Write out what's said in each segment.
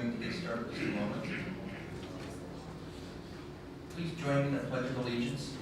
going to get started in a moment. Please join me in the Pledge of Allegiance.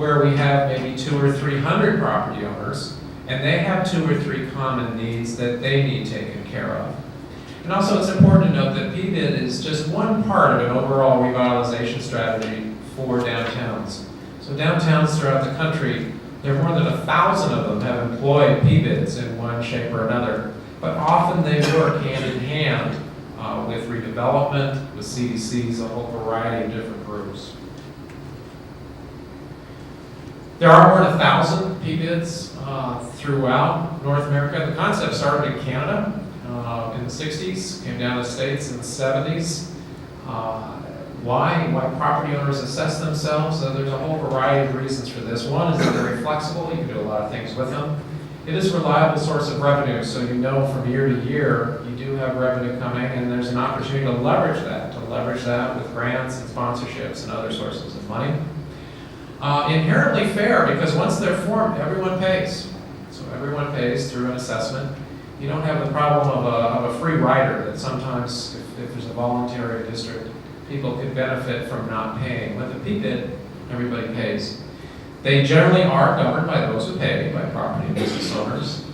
where we have maybe 200 or 300 property owners, and they have 2 or 3 common needs that they need taken care of. And also it's important to note that PBID is just one part of an overall revitalization strategy for downtowns. So downtowns throughout the country, there are more than 1,000 of them have employed PBIDs in one shape or another, but often they work hand in hand with redevelopment, with CDCs, a whole variety of different groups. There are more than 1,000 PBIDs throughout North America. The concept started in Canada in the 60s, came down to the States in the 70s. Why property owners assess themselves? There's a whole variety of reasons for this. One is that they're very flexible. You can do a lot of things with them. It is a reliable source of revenue, so you know from year to year you do have revenue coming, and there's an opportunity to leverage that with grants and sponsorships and other sources of money. Inherently fair, because once they're formed, everyone pays. So everyone pays through an assessment. You don't have the problem of a free rider that sometimes, if there's a voluntary district, people could benefit from not paying. With a PBID, everybody pays. They generally are governed by those who pay, by property and business owners.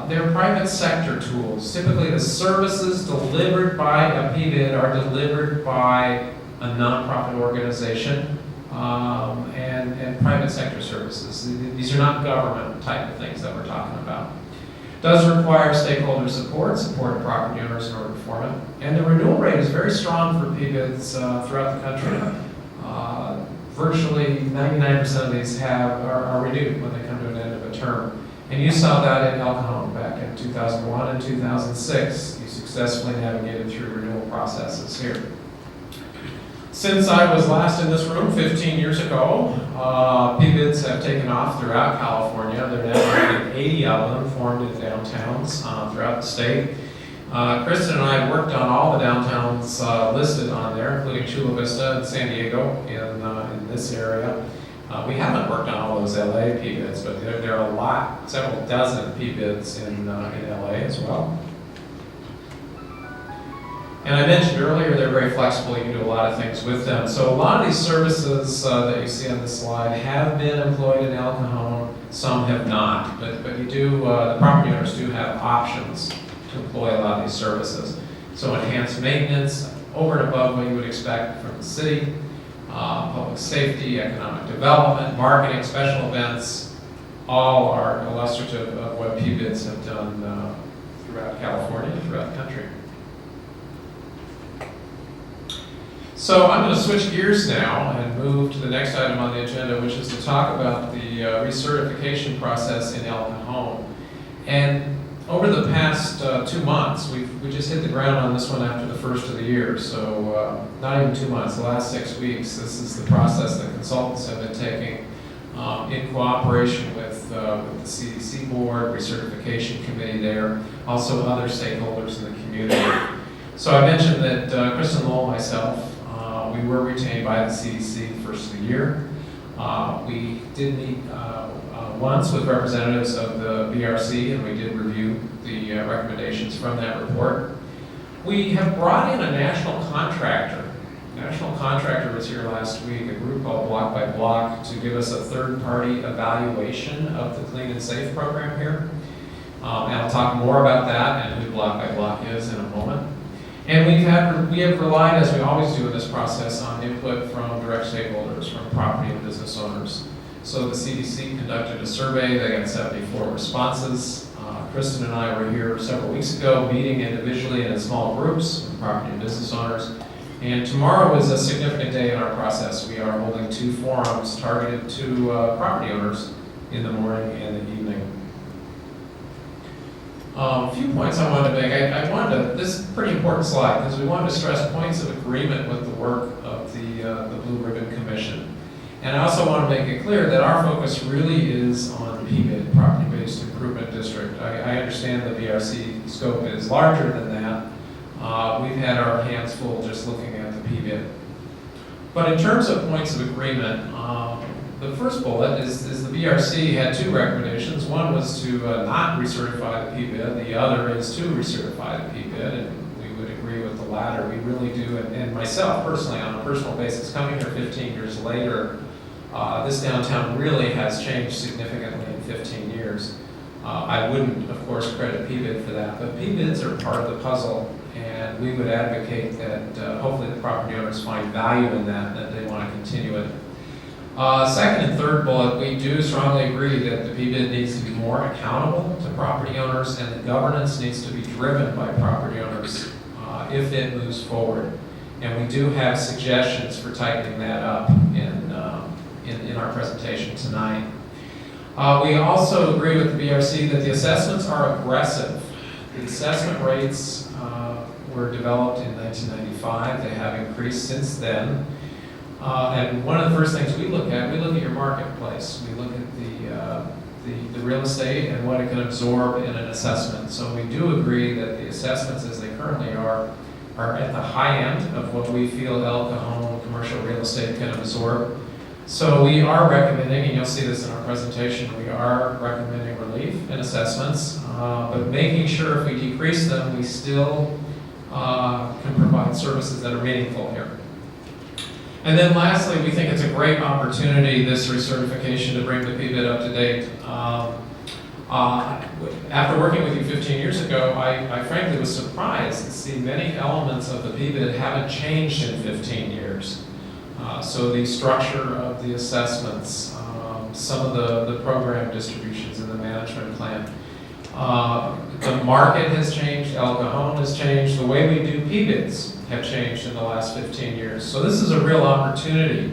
They're private sector tools. Typically the services delivered by a PBID are delivered by a nonprofit organization and private sector services. These are not government type of things that we're talking about. It does require stakeholder support of property owners in order to form it. And the renewal rate is very strong for PBIDs throughout the country. Virtually 99% of these are renewed when they come to an end of a term. And you saw that in El Cajon back in 2001 and 2006. You successfully navigated through renewal processes here. Since I was last in this room 15 years ago, PBIDs have taken off throughout California. There are now more than 80 of them formed in downtowns throughout the state. Kristen and I worked on all the downtowns listed on there, including Chula Vista and San Diego in this area. We haven't worked on all those LA PBIDs, but there are a lot, several dozen PBIDs in LA as well. And I mentioned earlier, they're very flexible. You can do a lot of things with them. So a lot of these services that you see on this slide have been employed in El Cajon. Some have not, but you do. The property owners do have options to employ a lot of these services. So enhanced maintenance, over and above what you would expect from the city, public safety, economic development, marketing, special events, all are illustrative of what PBIDs have done throughout California and throughout the country. So I'm going to switch gears now and move to the next item on the agenda, which is to talk about the recertification process in El Cajon. And over the past 2 months, we just hit the ground on this one after the first of the year. So not even 2 months, the last 6 weeks, this is the process that consultants have been taking in cooperation with the CDC board, recertification committee there, also other stakeholders in the community. So I mentioned that Kristen Lowell, myself, we were retained by the CDC first of the year. We did meet once with representatives of the BRC, and we did review the recommendations from that report. We have brought in a national contractor. A national contractor was here last week, a group called Block by Block, to give us a third-party evaluation of the Clean and Safe program here. And I'll talk more about that and who Block by Block is in a moment. And we have relied, as we always do in this process, on input from direct stakeholders, from property and business owners. So the CDC conducted a survey. They got 74 responses. Kristen and I were here several weeks ago, meeting individually and in small groups with property and business owners. And tomorrow is a significant day in our process. We are holding 2 forums targeted to property owners in the morning and the evening. A few points I wanted to make. This is a pretty important slide because we wanted to stress points of agreement with the work of the Blue Ribbon Commission. And I also want to make it clear that our focus really is on PBID, Property-Based Improvement District. I understand the BRC scope is larger than that. We've had our hands full just looking at the PBID. But in terms of points of agreement, the first bullet is the BRC had 2 recommendations. One was to not recertify the PBID. The other is to recertify the PBID, and we would agree with the latter. We really do, and myself personally, on a personal basis, coming here 15 years later, This downtown really has changed significantly in 15 years. I wouldn't, of course, credit PBID for that, but PBIDs are part of the puzzle, and we would advocate that hopefully the property owners find value in that they want to continue it. Second and third bullet, we do strongly agree that the PBID needs to be more accountable to property owners, and the governance needs to be driven by property owners if it moves forward. And we do have suggestions for tightening that up in our presentation tonight. We also agree with the BRC that the assessments are aggressive. The assessment rates were developed in 1995. They have increased since then. And one of the first things we look at your marketplace. We look at the real estate and what it can absorb in an assessment. So we do agree that the assessments as they currently are at the high end of what we feel El Cajon commercial real estate can absorb. So we are recommending, and you'll see this in our presentation, we are recommending relief in assessments, but making sure if we decrease them, we still can provide services that are meaningful here. And then lastly, we think it's a great opportunity, this recertification, to bring the PBID up to date. After working with you 15 years ago, I frankly was surprised to see many elements of the PBID haven't changed in 15 years. So the structure of the assessments, some of the program distributions in the management plan. The market has changed, El Cajon has changed, the way we do PBIDs have changed in the last 15 years. So this is a real opportunity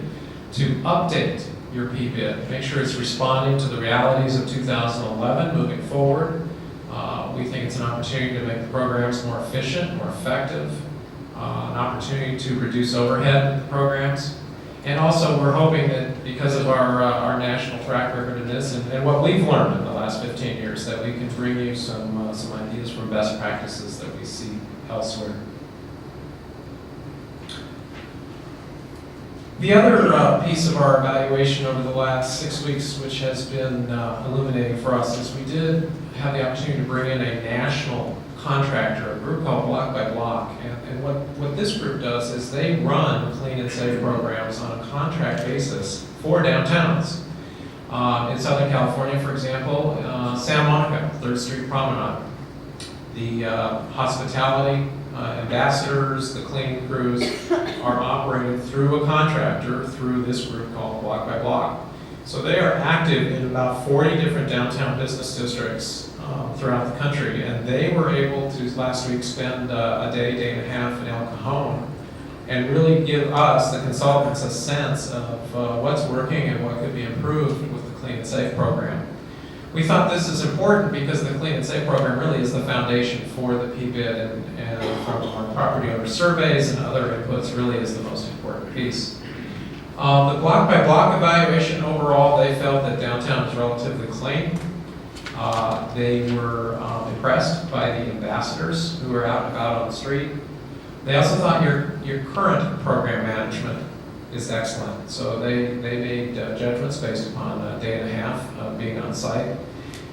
to update your PBID, make sure it's responding to the realities of 2011 moving forward. We think it's an opportunity to make the programs more efficient, more effective, an opportunity to reduce overhead in the programs. And also we're hoping that because of our national track record in this and what we've learned in the last 15 years, that we can bring you some ideas from best practices that we see elsewhere. The other piece of our evaluation over the last 6 weeks, which has been illuminating for us, is we did have the opportunity to bring in a national contractor, a group called Block by Block. And what this group does is they run clean and safe programs on a contract basis for downtowns. In Southern California, for example, Santa Monica, 3rd Street Promenade. The hospitality ambassadors, the cleaning crews are operated through a contractor through this group called Block by Block. So they are active in about 40 different downtown business districts throughout the country, and they were able to last week spend a day and a half in El Cajon and really give us, the consultants, a sense of what's working and what could be improved with the Clean and Safe program. We thought this is important because the Clean and Safe program really is the foundation for the PBID, and from our property owner surveys and other inputs really is the most important piece. The block by block evaluation overall, they felt that downtown is relatively clean. They were impressed by the ambassadors who were out and about on the street. They also thought your current program management is excellent. So they made judgments based upon a day and a half of being on site.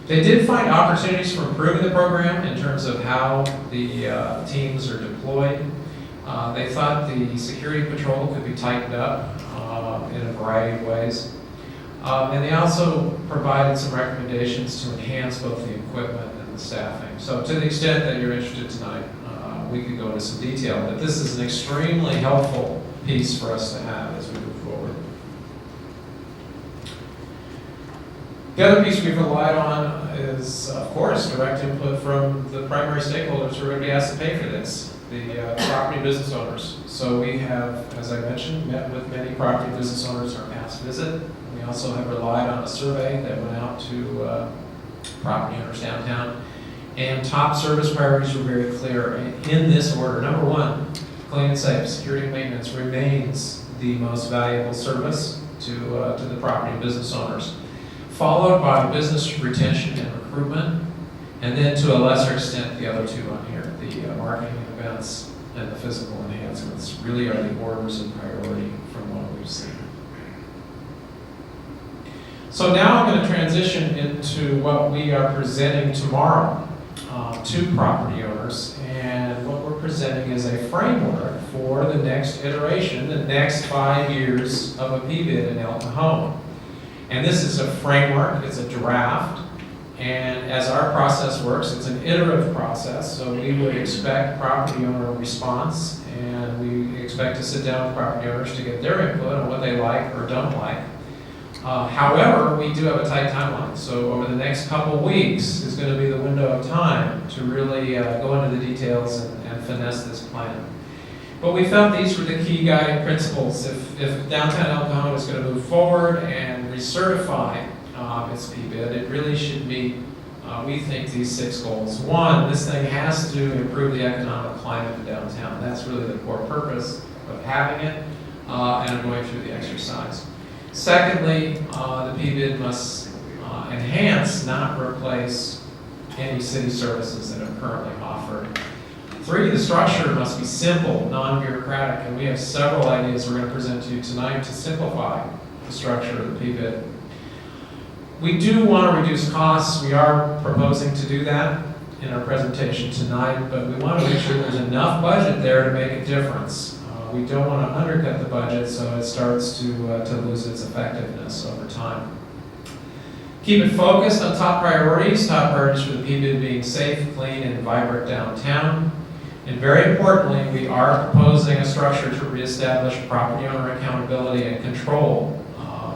They did find opportunities for improving the program in terms of how the teams are deployed. They thought the security patrol could be tightened up in a variety of ways. And they also provided some recommendations to enhance both the equipment and the staffing. So to the extent that you're interested tonight, we could go into some detail, but this is an extremely helpful piece for us to have as we move forward. The other piece we've relied on is, of course, direct input from the primary stakeholders who are going to be asked to pay for this, the property business owners. So we have, as I mentioned, met with many property business owners on our past visit. We also have relied on a survey that went out to property owners downtown. And top service priorities were very clear in this order. Number one, clean and safe. Security and maintenance remains the most valuable service to the property and business owners, followed by business retention and recruitment, and then to a lesser extent, the other two on here, the marketing events and the physical enhancements really are the orders of priority from what we've seen. So now I'm going to transition into what we are presenting tomorrow to property owners, and what we're presenting presenting is a framework for the next iteration, the next 5 years of a PBID in El Cajon. And this is a framework, it's a draft, and as our process works, it's an iterative process, so we would expect property owner response, and we expect to sit down with property owners to get their input on what they like or don't like. However, we do have a tight timeline, so over the next couple weeks is going to be the window of time to really go into the details and finesse this plan. But we felt these were the key guiding principles. If downtown El Cajon is going to move forward and recertify its PBID, it really should meet, we think, these 6 goals. 1, this thing has to improve the economic climate in downtown. That's really the core purpose of having it and going through the exercise. Secondly, the PBID must enhance, not replace, any city services that are currently offered. 3, the structure must be simple, non-bureaucratic, and we have several ideas we're going to present to you tonight to simplify the structure of the PBID. We do want to reduce costs. We are proposing to do that in our presentation tonight, but we want to make sure there's enough budget there to make a difference. We don't want to undercut the budget so it starts to lose its effectiveness over time. Keep it focused on top priorities for the PBID being safe, clean, and vibrant downtown. And very importantly, we are proposing a structure to reestablish property owner accountability and control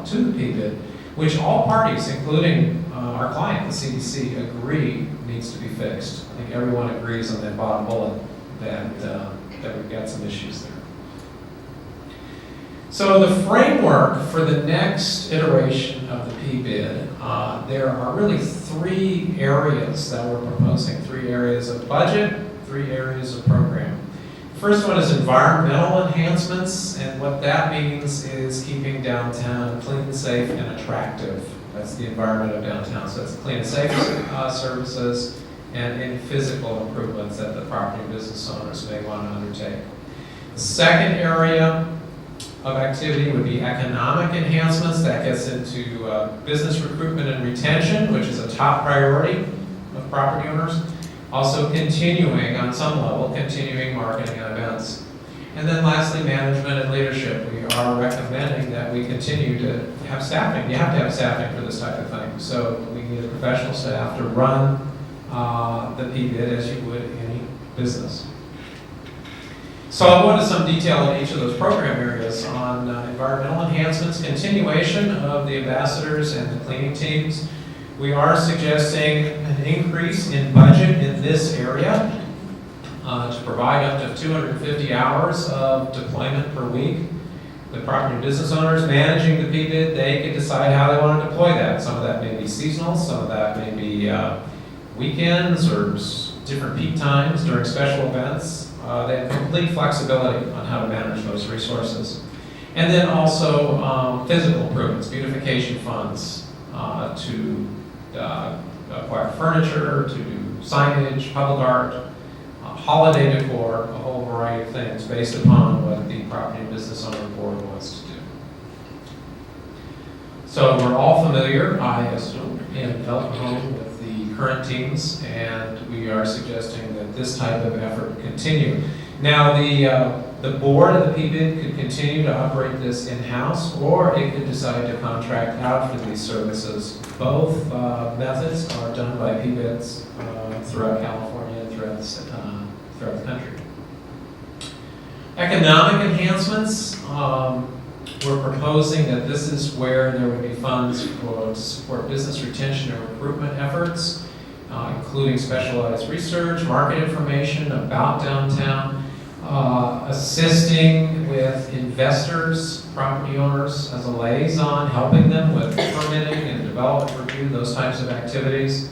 to the PBID, which all parties, including our client, the CDC, agree needs to be fixed. I think everyone agrees on that bottom bullet that we've got some issues there. So the framework for the next iteration of the PBID, there are really 3 areas that we're proposing, 3 areas of budget, 3 areas of program. The first one is environmental enhancements, and what that means is keeping downtown clean, safe, and attractive. That's the environment of downtown. So it's clean and safe services and any physical improvements that the property and business owners may want to undertake. The second area of activity would be economic enhancements. That gets into business recruitment and retention, which is a top priority of property owners. Also continuing, on some level, continuing marketing and events. And then lastly, management and leadership. We are recommending that we continue to have staffing. You have to have staffing for this type of thing. So we need a professional staff to run the PBID as you would any business. So I'll go into some detail in each of those program areas on environmental enhancements, continuation of the ambassadors and the cleaning teams. We are suggesting an increase in budget in this area to provide up to 250 hours of deployment per week. The property and business owners managing the PBID, they can decide how they want to deploy that. Some of that may be seasonal, some of that may be weekends or different peak times during special events. They have complete flexibility on how to manage those resources. And then also physical improvements, beautification funds to acquire furniture, to do signage, public art, holiday decor, a whole variety of things based upon what the property and business owner board wants to do. So we're all familiar, I assume, in El Cajon with the current teams, and we are suggesting that this type of effort continue. Now, the board of the PBID could continue to operate this in-house, or it could decide to contract out for these services. Both methods are done by PBIDs throughout California and throughout the country. Economic enhancements, we're proposing that this is where there would be funds to support business retention and recruitment efforts, including specialized research, market information about downtown, assisting with investors, property owners as a liaison, helping them with permitting and development review, those types of activities.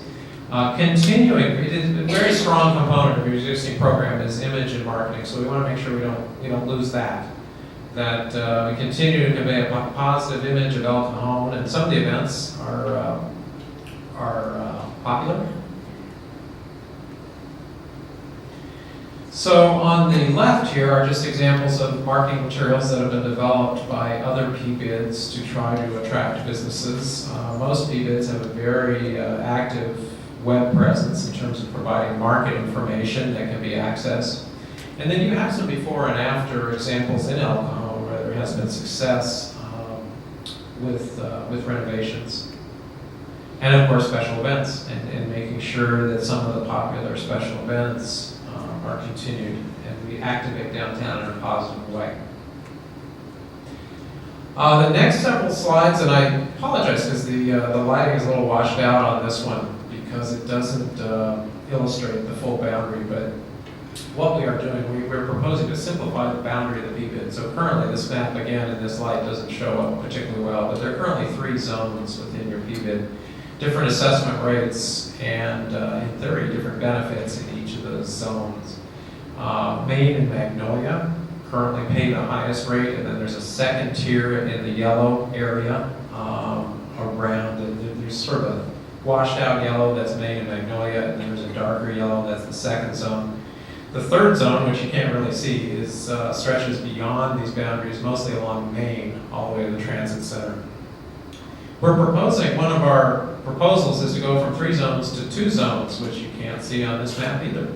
Continuing, it is a very strong component of your existing program is image and marketing, so we want to make sure we don't lose that. That we continue to convey a positive image of El Cajon, and some of the events are popular. So on the left here are just examples of marketing materials that have been developed by other PBIDs to try to attract businesses. Most PBIDs have a very active web presence in terms of providing market information that can be accessed. And then you have some before and after examples in El Cajon where there has been success with renovations. And of course, special events, and making sure that some of the popular special events are continued and we activate downtown in a positive way. The next several slides, and I apologize because the lighting is a little washed out on this one because it doesn't illustrate the full boundary, but what we are doing, we're proposing to simplify the boundary of the PBID. So currently this map, again, in this light doesn't show up particularly well, but there are currently 3 zones within your PBID, different assessment rates, and in theory, different benefits in each of those zones. Maine and Magnolia currently pay the highest rate, and then there's a second tier in the yellow area around. There's sort of a washed out yellow, that's Maine and Magnolia, and then there's a darker yellow, that's the second zone. The third zone, which you can't really see, is stretches beyond these boundaries, mostly along Maine, all the way to the transit center. We're proposing, one of our proposals is to go from 3 zones to 2 zones, which you can't see on this map either.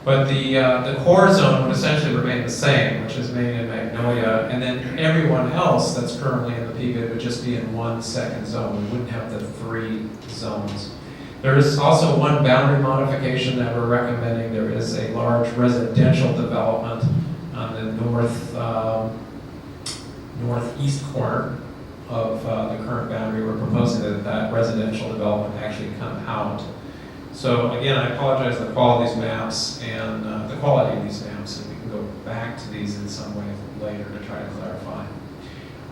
But the core zone would essentially remain the same, which is Maine and Magnolia, and then everyone else that's currently in the PBID would just be in 1 second zone. We wouldn't have the 3 zones. There is also one boundary modification that we're recommending. There is a large residential development on the northeast corner of the current boundary. We're proposing that residential development actually come out. So again, I apologize for the quality of these maps and the quality of these maps, and we can go back to these in some way later to try to clarify.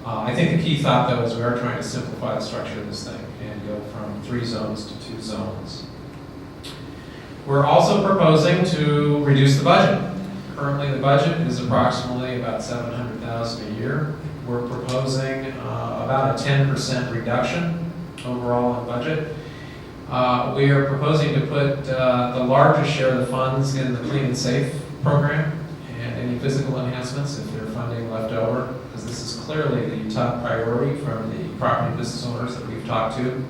I think the key thought, though, is we are trying to simplify the structure of this thing and go from 3 zones to 2 zones. We're also proposing to reduce the budget. Currently, the budget is approximately about $700,000 a year. We're proposing about a 10% reduction overall in budget. We are proposing to put the largest share of the funds in the Clean and Safe program and any physical enhancements if there's funding left over, because this is clearly the top priority from the property business owners that we've talked to.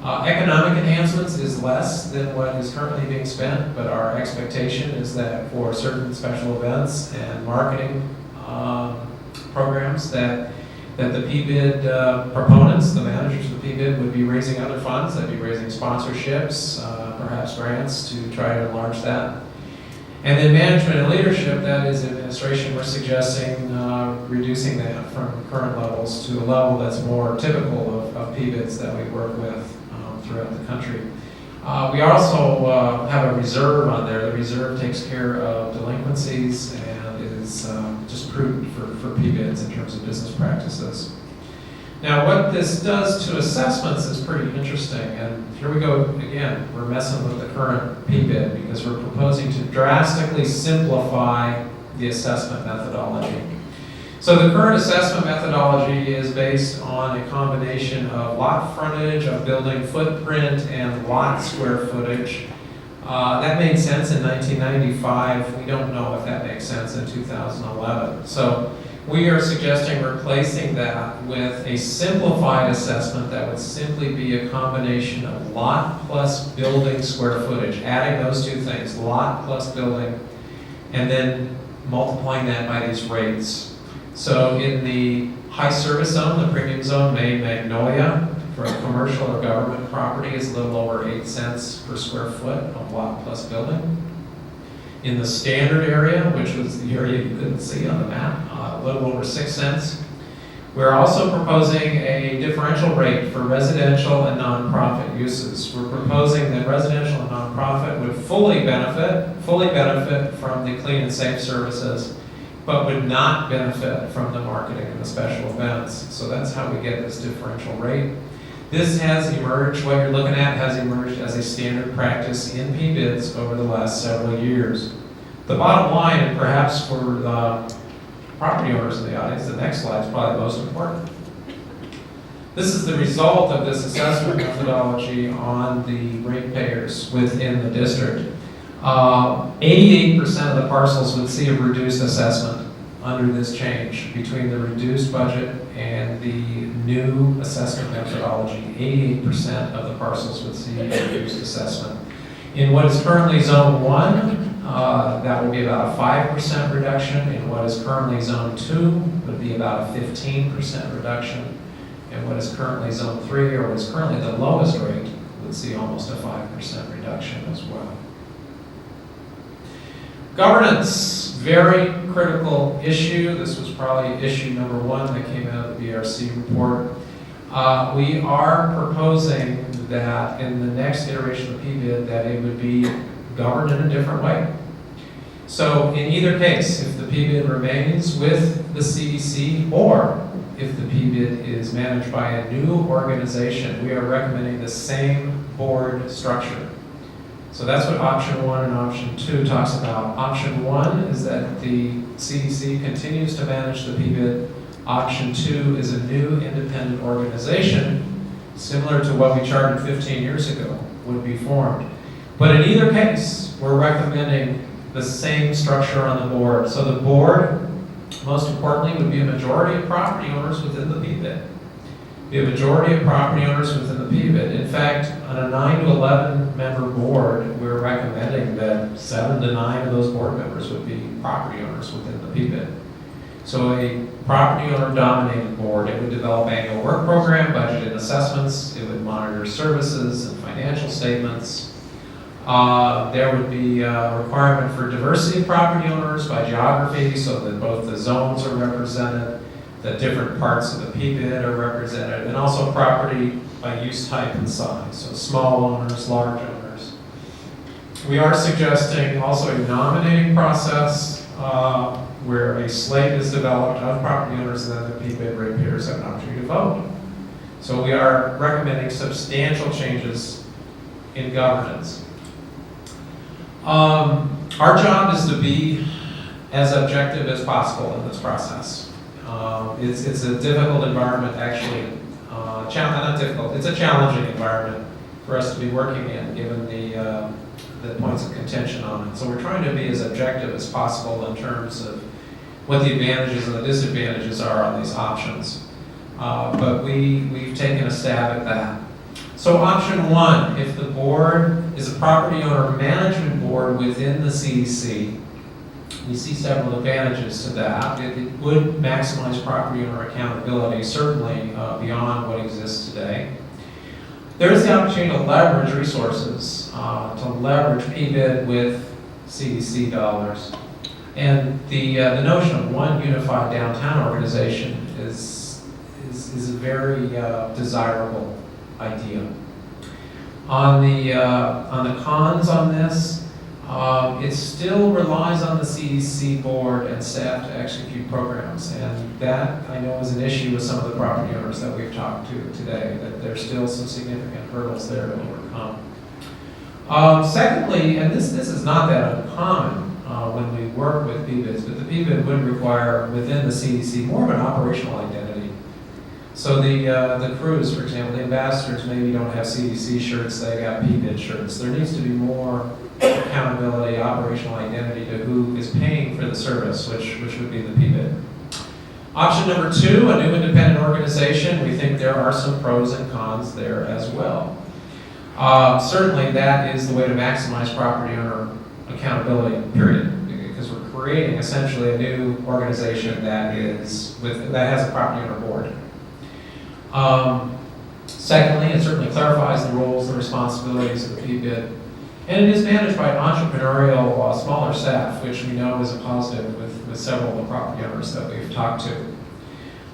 Economic enhancements is less than what is currently being spent, but our expectation is that for certain special events and marketing programs that the PBID proponents, the managers of the PBID, would be raising other funds. They'd be raising sponsorships, perhaps grants to try to enlarge that. And then management and leadership, that is administration, we're suggesting reducing that from current levels to a level that's more typical of PBIDs that we work with throughout the country. We also have a reserve on there. The reserve takes care of delinquencies and is just prudent for PBIDs in terms of business practices. Now, what this does to assessments is pretty interesting, and here we go again. We're messing with the current PBID because we're proposing to drastically simplify the assessment methodology. So the current assessment methodology is based on a combination of lot frontage, of building footprint, and lot square footage. That made sense in 1995. We don't know if that makes sense in 2011. So we are suggesting replacing that with a simplified assessment that would simply be a combination of lot plus building square footage, adding those 2 things, lot plus building, and then multiplying that by these rates. So in the high service zone, the premium zone, Maine Magnolia, for a commercial or government property is a little over 8 cents per square foot of lot plus building. In the standard area, which was the area you couldn't see on the map, a little over 6 cents. We're also proposing a differential rate for residential and nonprofit uses. We're proposing that residential and nonprofit would fully benefit from the clean and safe services, but would not benefit from the marketing and the special events. So that's how we get this differential rate. This has emerged, what you're looking at has emerged as a standard practice in PBIDs over the last several years. The bottom line, and perhaps for the property owners in the audience, the next slide is probably the most important. This is the result of this assessment methodology on the ratepayers within the district. 88% of the parcels would see a reduced assessment under this change between the reduced budget and the new assessment methodology. 88% of the parcels would see a reduced assessment. In what is currently Zone 1, that that would be about a 5% reduction. In what is currently Zone 2 would be about a 15% reduction. And what is currently Zone 3, or what is currently the lowest rate, would see almost a 5% reduction as well. Governance, very critical issue. This was probably issue number 1 that came out of the BRC report. We are proposing that in the next iteration of PBID that it would be governed in a different way. So in either case, if the PBID remains with the CDC or if the PBID is managed by a new organization, we are recommending the same board structure. So that's what option 1 and option 2 talks about. Option 1 is that the CDC continues to manage the PBID. Option 2 is a new independent organization, similar to what we charted 15 years ago, would be formed. But in either case, we're recommending the same structure on the board. So the board, most importantly, would be a majority of property owners within the PBID. Be a majority of property owners within the PBID. In fact, on a 9 to 11 member board, we're recommending that 7 to 9 of those board members would be property owners within the PBID. So a property owner dominated board, it would develop annual work program, budget and assessments, it would monitor services and financial statements. There would be a requirement for diversity of property owners by geography, so that both the zones are represented, that different parts of the PBID are represented, and also property by use type and size, so small owners, large owners. We are suggesting also a nominating process where a slate is developed of property owners and then the PBID ratepayers have an opportunity to vote. So we are recommending substantial changes in governance. Our job is to be as objective as possible in this process. It's a difficult environment, actually. Not difficult, it's a challenging environment for us to be working in, given the points of contention on it. So we're trying to be as objective as possible in terms of what the advantages and the disadvantages are on these options. But we've taken a stab at that. So option 1, if the board is a property owner management board within the CDC, we see several advantages to that. It would maximize property owner accountability, certainly beyond what exists today. There is the opportunity to leverage resources, to leverage PBID with CDC dollars. And the notion of one unified downtown organization is a very desirable idea. On the cons on this, it still relies on the CDC board and staff to execute programs, and that I know is an issue with some of the property owners that we've talked to today, that there's still some significant hurdles there to overcome. Secondly, and this is not that uncommon when we work with PBIDs, but the PBID would require within the CDC more of an operational identity. So the crews, for example, the ambassadors maybe don't have CDC shirts, they got PBID shirts. There needs to be more accountability, operational identity to who is paying for the service, which would be the PBID. Option number 2, a new independent organization. We think there are some pros and cons there as well. Certainly that is the way to maximize property owner accountability, period, because we're creating essentially a new organization that has a property owner board. Secondly, it certainly clarifies the roles and responsibilities of the PBID, and it is managed by an entrepreneurial smaller staff, which we know is a positive with several of the property owners that we've talked to.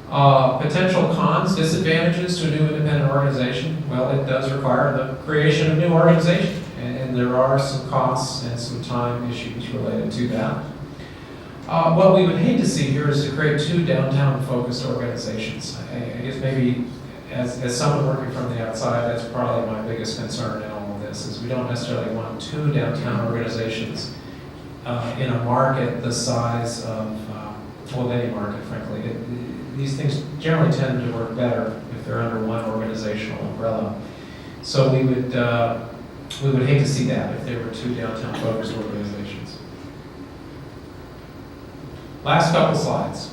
Potential cons, disadvantages to a new independent organization. Well, it does require the creation of a new organization, and there are some costs and some time issues related to that. What we would hate to see here is to create 2 downtown-focused organizations. I guess maybe as someone working from the outside, that's probably my biggest concern in all of this, is we don't necessarily want 2 downtown organizations in a market the size of, any market, frankly. These things generally tend to work better if they're under one organizational umbrella. So we would hate to see that if there were 2 downtown-focused organizations. Last couple slides.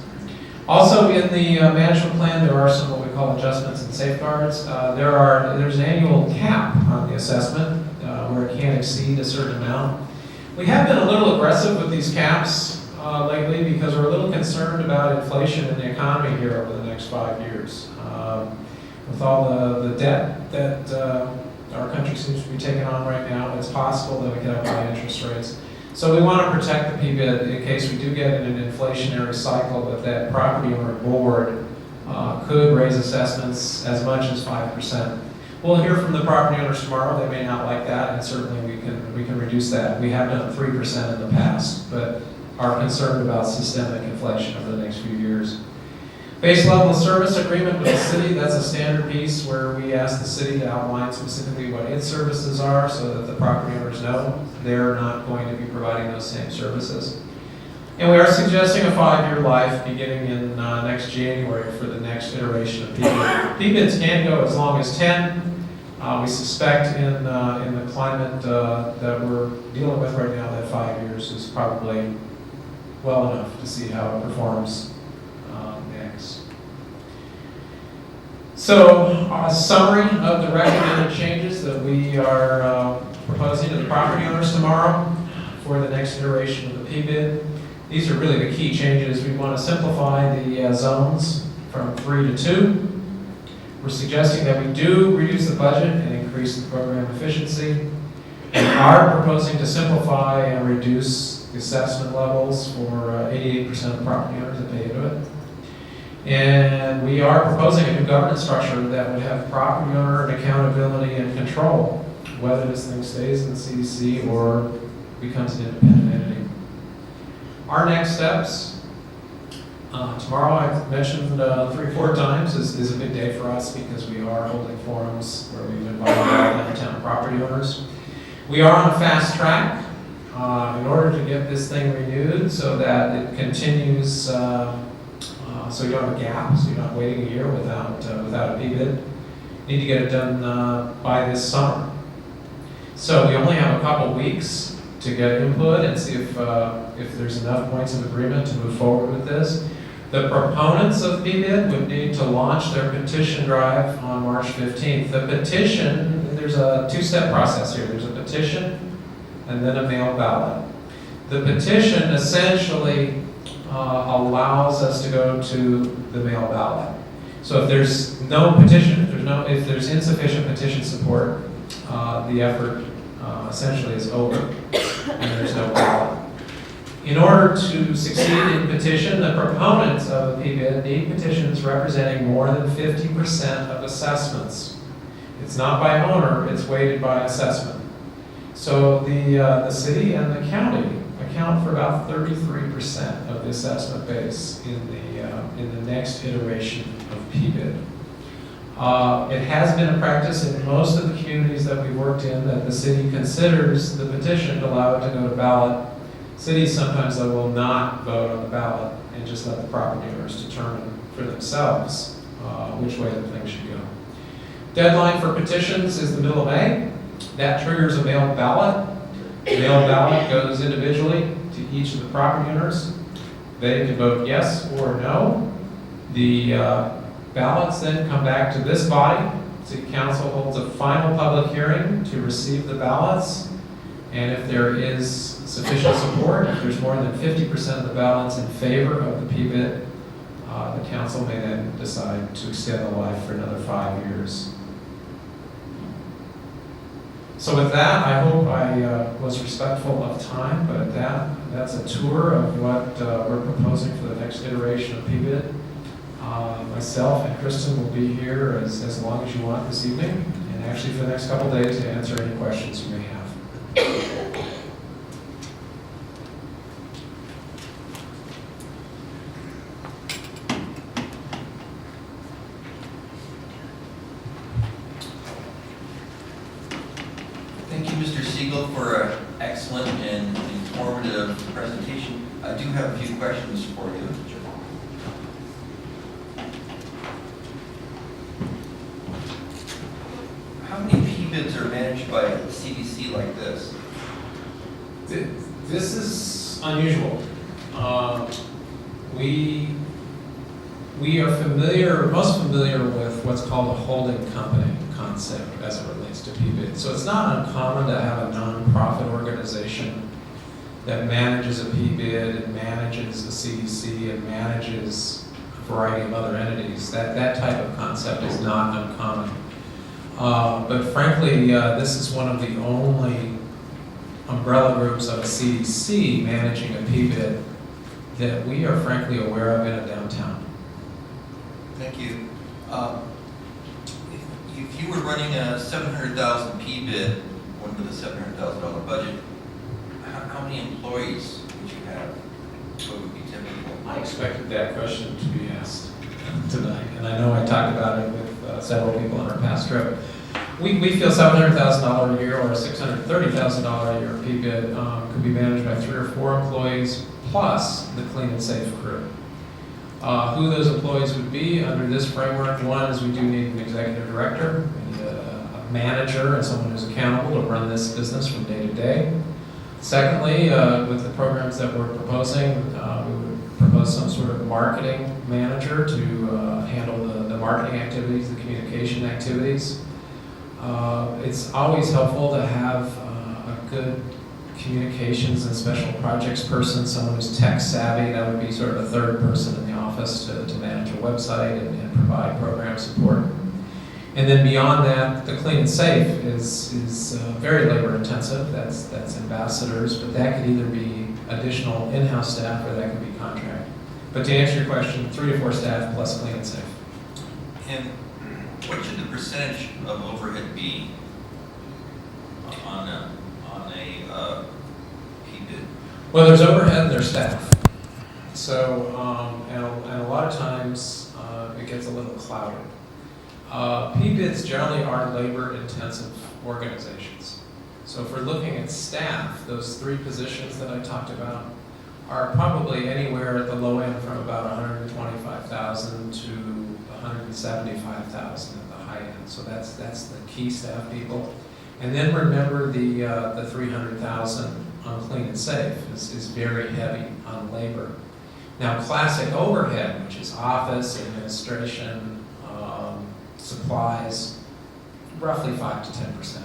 Also in the management plan, there are some what we call adjustments and safeguards. There's an annual cap on the assessment where it can't exceed a certain amount. We have been a little aggressive with these caps lately because we're a little concerned about inflation in the economy here over the next 5 years. With all the debt that our country seems to be taking on right now, it's possible that we could have high interest rates. So we want to protect the PBID in case we do get in an inflationary cycle, that property owner board could raise assessments as much as 5%. We'll hear from the property owners tomorrow. They may not like that, and certainly we can reduce that. We have done 3% in the past, but are concerned about systemic inflation over the next few years. Base level of service agreement with the city, that's a standard piece where we ask the city to outline specifically what its services are so that the property owners know they're not going to be providing those same services. And we are suggesting a 5-year life beginning in next January for the next iteration of PBID. PBIDs can go as long as 10. We suspect in the climate that we're dealing with right now that 5 years is probably well enough to see how it performs next. So a summary of the recommended changes that we are proposing to the property owners tomorrow for the next iteration of the PBID. These are really the key changes. We want to simplify the zones from 3 to 2. We're suggesting that we do reduce the budget and increase the program efficiency. We are proposing to simplify and reduce the assessment levels for 88% of the property owners that pay into it. And we are proposing a new governance structure that would have property owner accountability and control, whether this thing stays in the CDC or becomes an independent entity. Our next steps, tomorrow I've mentioned 3 or 4 times, is a big day for us because we are holding forums where we've invited all the town property owners. We are on a fast track in order to get this thing renewed so that it continues, so you don't have a gap, so you're not waiting a year without a PBID. Need to get it done by this summer. So we only have a couple weeks to get input and see if there's enough points of agreement to move forward with this. The proponents of PBID would need to launch their petition drive on March 15th. The petition, there's a 2-step process here. There's a petition and then a mail ballot. The petition essentially allows us to go to the mail ballot. So if there's no petition, if there's insufficient petition support, the effort essentially is over and there's no ballot. In order to succeed in petition, the proponents of a PBID need petitions representing more than 50% of assessments. It's not by owner, it's weighted by assessment. So the city and the county account for about 33% of the assessment base in the next iteration of PBID. It has been a practice in most of the communities that we've worked in that the city considers the petition to allow it to go to ballot. Cities sometimes, though, will not vote on the ballot and just let the property owners determine for themselves which way the thing should go. Deadline for petitions is the middle of May. That triggers a mail ballot. The mail ballot goes individually to each of the property owners. They can vote yes or no. The ballots then come back to this body. City Council holds a final public hearing to receive the ballots. And if there is sufficient support, if there's more than 50% of the ballots in favor of the PBID, the council may then decide to extend the life for another 5 years. So with that, I hope I was respectful of time, but that's a tour of what we're proposing for the next iteration of PBID. Myself and Kristen will be here as long as you want this evening, and actually for the next couple days to answer any questions you may have. Thank you, Mr. Siegel, for an excellent and informative presentation. I do have a few questions for you. How many PBIDs are managed by a CDC like this? This is unusual. We are most familiar with what's called a holding company concept as it relates to PBID. So it's not uncommon to have a nonprofit organization that manages a PBID and manages a CDC and manages a variety of other entities. That type of concept is not uncommon. But frankly, this is one of the only umbrella groups of a CDC managing a PBID that we are frankly aware of in a downtown. Thank you. If you were running a 700,000 PBID, one with a $700,000 budget, how many employees would you have? What would be typical? I expected that question to be asked tonight, and I know I talked about it with several people on our past trip. We feel $700,000 a year or a $630,000 a year PBID could be managed by 3 or 4 employees plus the clean and safe crew. Who those employees would be under this framework, one is we do need an executive director, we need a manager and someone who's accountable to run this business from day to day. Secondly, with the programs that we're proposing, we would propose some sort of marketing manager to handle the marketing activities, the communication activities. It's always helpful to have a good communications and special projects person, someone who's tech savvy. That would be sort of a third person in the office to manage a website and provide program support. And then beyond that, the clean and safe is very labor intensive. That's ambassadors, but that could either be additional in-house staff or that could be contract. But to answer your question, 3 to 4 staff plus clean and safe. And what should the percentage of overhead be on a PBID? Well, there's overhead and there's staff. So, and a lot of times it gets a little clouded. PBIDs generally are labor-intensive organizations. So if we're looking at staff, those 3 positions that I talked about are probably anywhere at the low end from about 125,000 to 175,000 at the high end. So that's the key staff people. And then remember the 300,000 on clean and safe is very heavy on labor. Now classic overhead, which is office, administration, supplies, roughly 5 to 10%.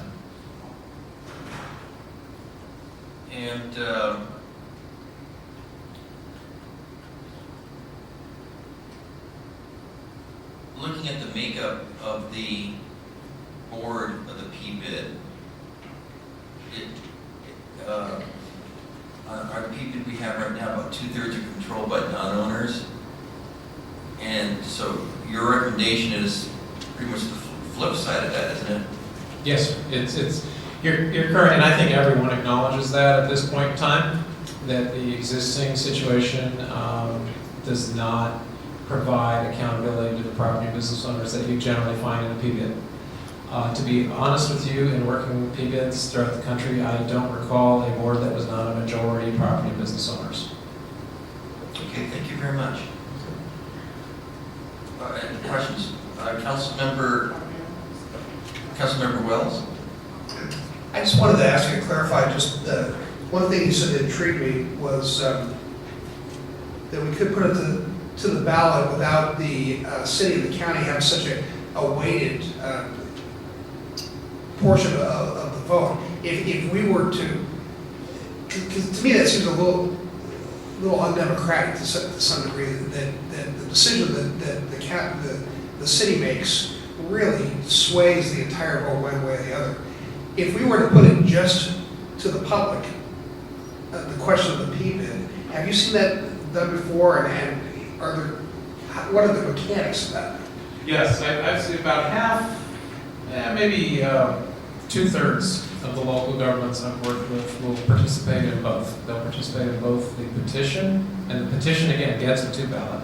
And looking at the makeup of the board of the PBID, our PBID we have right now, about 2/3 are controlled by non-owners. And so your recommendation is pretty much the flip side of that, isn't it? Yes, you're correct, and I think everyone acknowledges that at this point in time, that the existing situation does not provide accountability to the property business owners that you generally find in a PBID. To be honest with you, in working with PBIDs throughout the country, I don't recall a board that was not a majority property business owners. Okay, thank you very much. Any questions? Councilmember Wells? I just wanted to ask you to clarify, just one thing you said that intrigued me was that we could put it to the ballot without the city and the county having such a weighted portion of the vote. If we were to, because to me that seems a little undemocratic to some degree, that the decision that the city makes really sways the entire vote one way or the other. If we were to put it just to the public, the question of the PBID, have you seen that done before, and what are the mechanics of that? Yes, I've seen about half, maybe 2/3 of the local governments I've worked with will participate in both. They'll participate in both the petition, and the petition again gets it to ballot.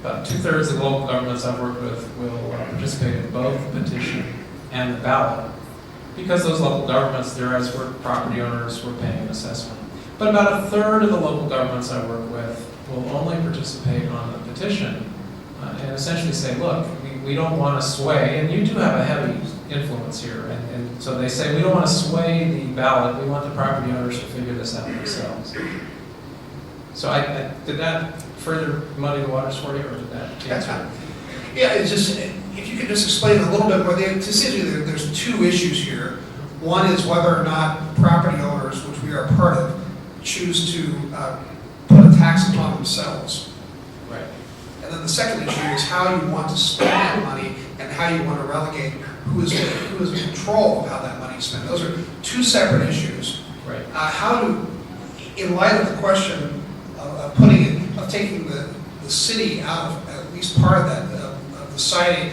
About 2/3 of the local governments I've worked with will participate in both the petition and the ballot, because those local governments, they're as we're property owners, we're paying an assessment. But about 1/3 of the local governments I work with will only participate on the petition and essentially say, look, we don't want to sway, and you do have a heavy influence here, and so they say we don't want to sway the ballot, we want the property owners to figure this out themselves. So did that further muddy the waters for you, or did that answer? Yeah, it's just, if you could just explain a little bit more, essentially there's 2 issues here. One is whether or not property owners, which we are a part of, choose to put a tax upon themselves. Right. And then the second issue is how you want to spend that money and how you want to relegate who is in control of how that money is spent. Those are two separate issues. Right. In light of the question of taking the city out of at least part of that, of deciding,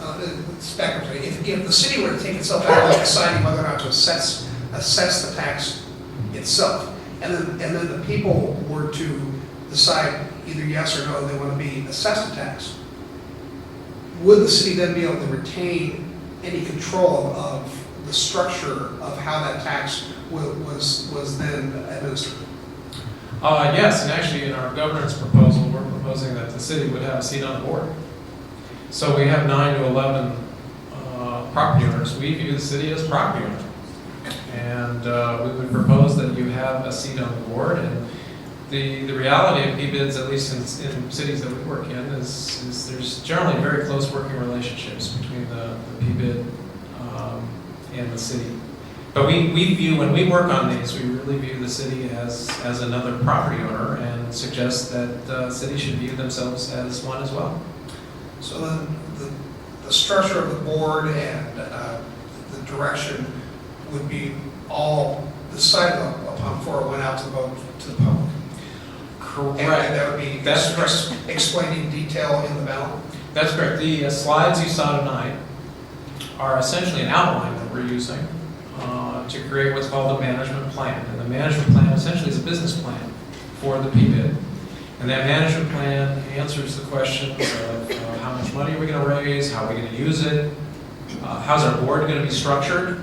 if the city were to take itself out of deciding whether or not to assess the tax itself, and then the people were to decide either yes or no they want to be assessed a tax, would the city then be able to retain any control of the structure of how that tax was then administered? Yes, and actually in our governance proposal, we're proposing that the city would have a seat on the board. So we have 9 to 11 property owners. We view the city as property owner. And we would propose that you have a seat on the board. And the reality of PBIDs, at least in cities that we work in, is there's generally very close working relationships between the PBID and the city. But we view, when we work on these, we really view the city as another property owner and suggest that the city should view themselves as one as well. So then the structure of the board and the direction would be all decided upon before it went out to vote to the public. Correct. And that would be That's correct. Explained in detail in the ballot. That's correct. The slides you saw tonight are essentially an outline that we're using to create what's called a management plan. And the management plan essentially is a business plan for the PBID. And that management plan answers the questions of how much money are we going to raise, how are we going to use it, how's our board going to be structured.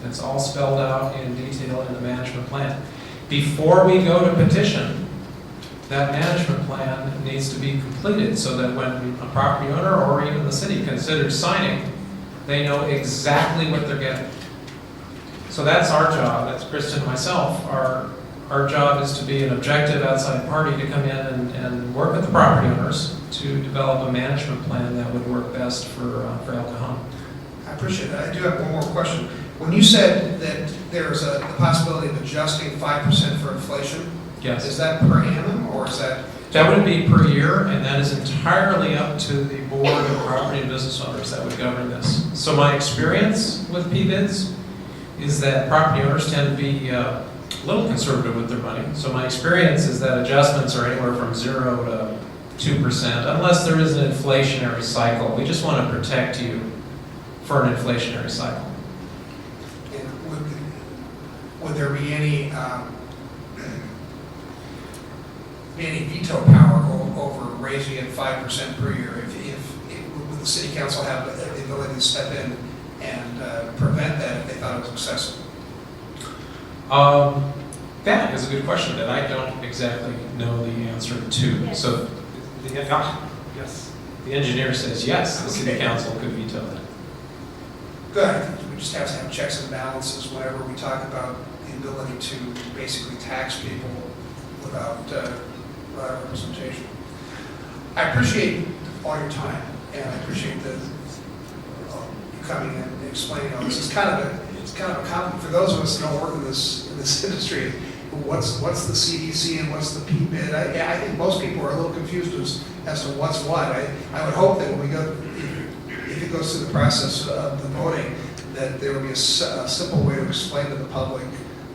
That's all spelled out in detail in the management plan. Before we go to petition, that management plan needs to be completed so that when a property owner or even the city considers signing, they know exactly what they're getting. So that's our job, that's Kristen and myself. Our job is to be an objective outside party to come in and work with the property owners to develop a management plan that would work best for El Cajon. I appreciate that. I do have one more question. When you said that there's the possibility of adjusting 5% for inflation, Yes. Is that per annum or is that? That would be per year, and that is entirely up to the board of property and business owners that would govern this. So my experience with PBIDs is that property owners tend to be a little conservative with their money. So my experience is that adjustments are anywhere from 0 to 2%, unless there is an inflationary cycle. We just want to protect you for an inflationary cycle. And would there be any veto power over raising it 5% per year? Would the city council have the ability to step in and prevent that if they thought it was excessive? That is a good question that I don't exactly know the answer to. Yes. So, yes, the engineer says yes, the city council could veto that. Good. We just have to have checks and balances whenever we talk about the ability to basically tax people without representation. I appreciate all your time, and I appreciate you coming in and explaining all this. It's kind of a compliment for those of us that don't work in this industry. What's the CDC and what's the PBID? I think most people are a little confused as to what's what. I would hope that when we go, if it goes through the process of the voting, that there would be a simple way to explain to the public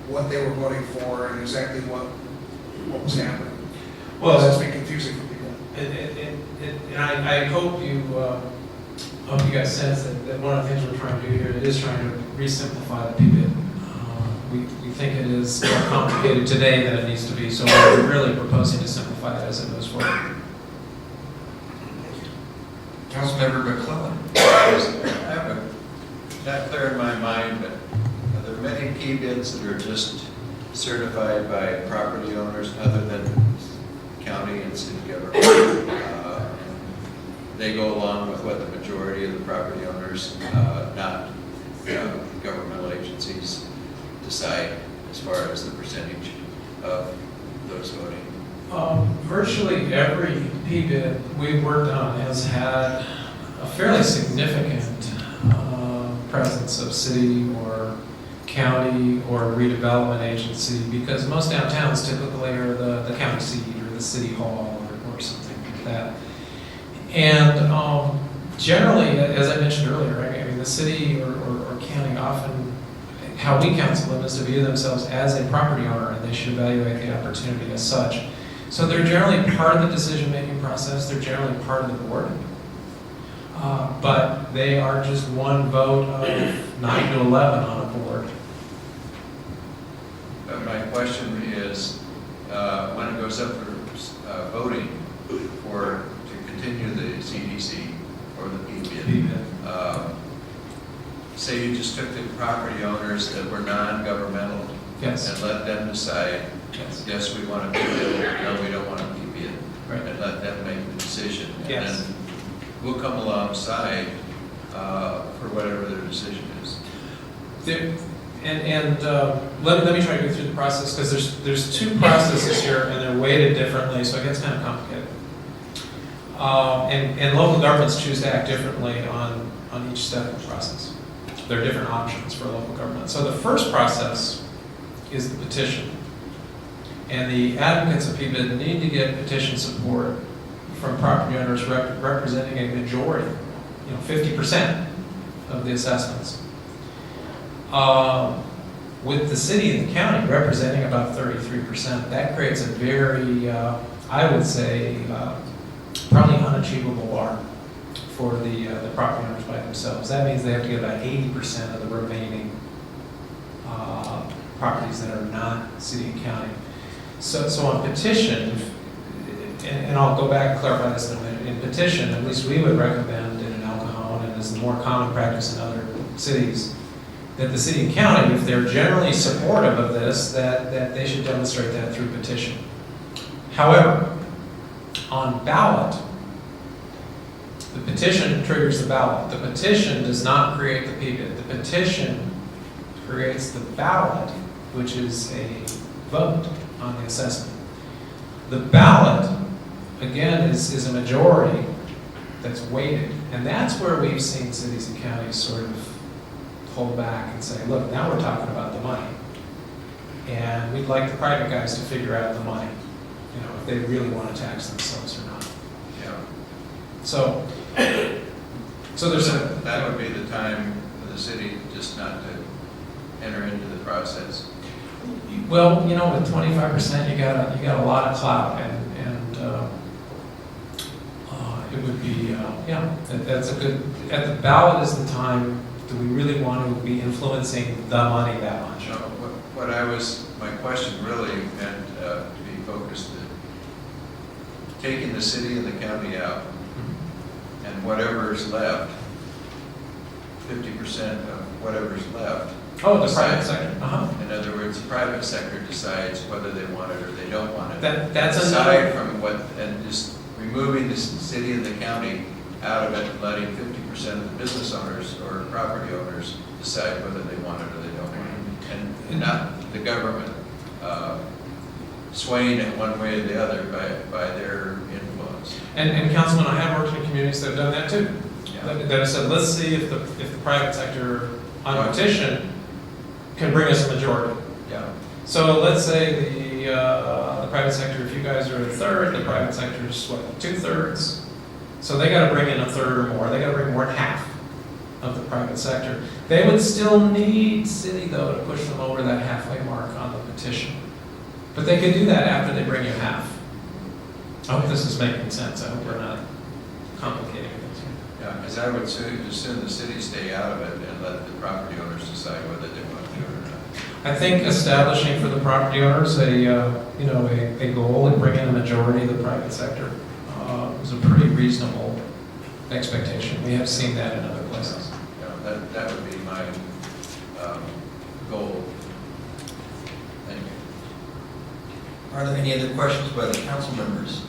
what they were voting for and exactly what was happening. Well, that's been confusing for people. And I hope you guys sense that one of the things we're trying to do here is trying to re-simplify the PBID. We think it is more complicated today than it needs to be, so we're really proposing to simplify it as it moves forward. Councilmember McClellan. I have a, not clear in my mind, but are there many PBIDs that are just certified by property owners other than county and city government? They go along with what the majority of the property owners, not governmental agencies, decide as far as the percentage of those voting. Virtually every PBID we've worked on has had a fairly significant presence of city or county or redevelopment agency, because most downtowns typically are the county seat or the city hall or something like that. And generally, as I mentioned earlier, I mean, the city or county often, how we counsel them is to view themselves as a property owner, and they should evaluate the opportunity as such. So they're generally part of the decision-making process. They're generally part of the board. But they are just one vote of 9 to 11 on a board. But my question is, when it goes up for voting to continue the CDC or the PBID, say you just took the property owners that were non-governmental Yes. and let them decide, Yes. yes, we want to PBID, no, we don't want to PBID, Right. and let them make the decision. Yes. And then we'll come alongside for whatever their decision is. Let me try to go through the process, because there's two processes here, and they're weighted differently, so it gets kind of complicated. And local governments choose to act differently on each step of the process. There are different options for local government. So the first process is the petition. And the advocates of PBID need to get petition support from property owners representing a majority, 50% of the assessments. With the city and the county representing about 33%, that creates a very, I would say, probably unachievable bar for the property owners by themselves. That means they have to get about 80% of the remaining properties that are not city and county. So on petition, and I'll go back and clarify this in a minute, in petition, at least we would recommend in El Cajon, and is the more common practice in other cities, that the city and county, if they're generally supportive of this, that they should demonstrate that through petition. However, on ballot, the petition triggers the ballot. The petition does not create the PBID. The petition creates the ballot, which is a vote on the assessment. The ballot, again, is a majority that's weighted. And that's where we've seen cities and counties sort of hold back and say, look, now we're talking about the money. And we'd like the private guys to figure out the money, if they really want to tax themselves or not. Yeah. So there's a... That would be the time for the city just not to enter into the process. Well, with 25%, you got a lot of clout, and it would be, that's a good. At the ballot is the time. Do we really want to be influencing the money that much? No, my question really meant to be focused at taking the city and the county out, and whatever's left, 50% of whatever's left. Oh, the private sector. In other words, the private sector decides whether they want it or they don't want it. That's aside from and just removing the city and the county out of it and letting 50% of the business owners or property owners decide whether they want it or they don't want it. And not the government swaying it one way or the other by their influence. And Councilman, I have worked in communities that have done that too. Yeah. That have said, let's see if the private sector on petition can bring us a majority. Yeah. So let's say the private sector, if you guys are a third, the private sector is what, 2/3? So they got to bring in a third or more. They got to bring more than half of the private sector. They would still need city, though, to push them over that halfway mark on the petition. But they could do that after they bring you half. I hope this is making sense. I hope we're not complicating things here. Yeah, because I would assume the city stay out of it and let the property owners decide whether they want to do it or not. I think establishing for the property owners a goal and bringing a majority of the private sector is a pretty reasonable expectation. We have seen that in other places. Yeah, that would be my goal. Thank you. Are there any other questions by the council members?